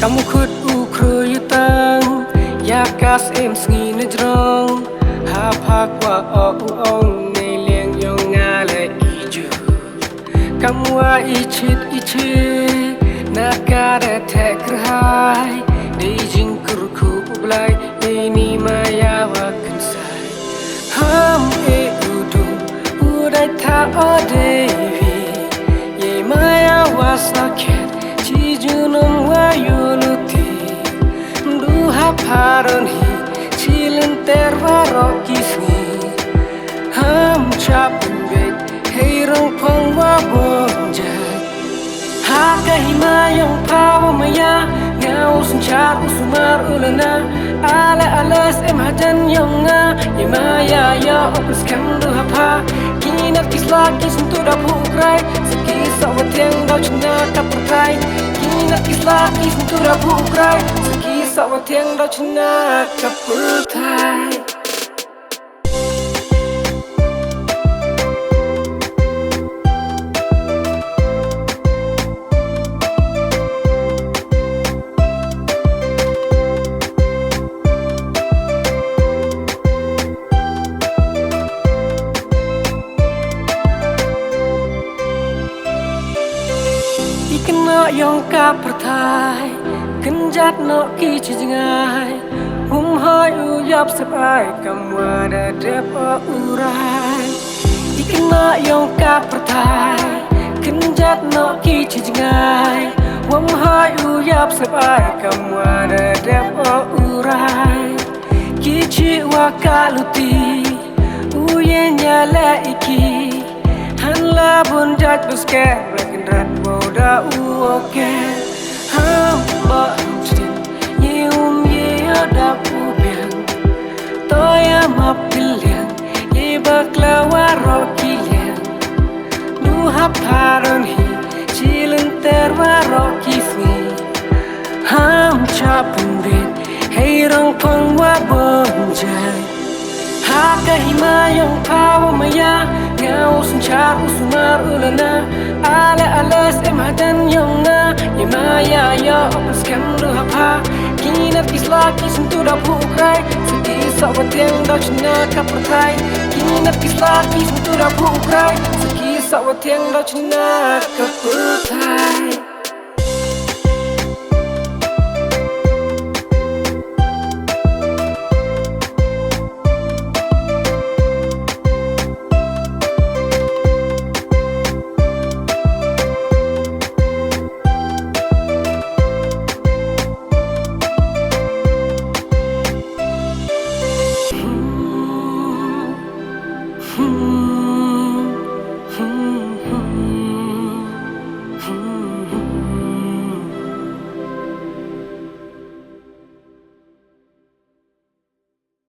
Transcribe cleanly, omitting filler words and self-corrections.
Kamu khut u khơi tăng ya kas em snghi na drong ha phak wa o u ong nei liang yong nga le I ju kamu a ichi na ka de the krai dei jing kur khu blai ei ni ma ya wa kan sai ham e u du u dai tha o de vi ye ma ya wa sa khet chi ju nom wa yu Paron hi chilin terwaro kisni ham chapun bet hey rong phong wa bonja ha ka himayong pawa maya ngau sun char usumar ulana ala alas em hajan yonga yemaya ya opus kam du hapa kinat kisla kisun tu da pukrai saki sawateng dau chna kapatrai kinat kisla kisun tu da pukrai Sawa tiang do china kaputai Ikena yong kaputai Kenjat no ki chi ngai hai u yap sabai kamwa da depa urai Ikena yong ka pertai Kenjat no ki chi ngai hai u yap sabai kamwa da depa urai Ki chi wa kaluti u yenya la iki Han la bun dat buske rekin rat boda u okay Hamba mstin Yeum ye ada pubian Toya mapilian Ye bakla waro kilian Nuha paron hi Chilin terwaro kisni Ham chapun bet Hey rong pang wa bonjai Haka himayong pawa maya Ngau sun char usumar ulana Ala alas em hadan yonga Yemaya ya opus kam du hapa Kinat kisla kisun tu da pukrai Saki sawateng dau chna kapatai Kinat kisla kisun tu da pukrai Saki sawateng dau chna kapatai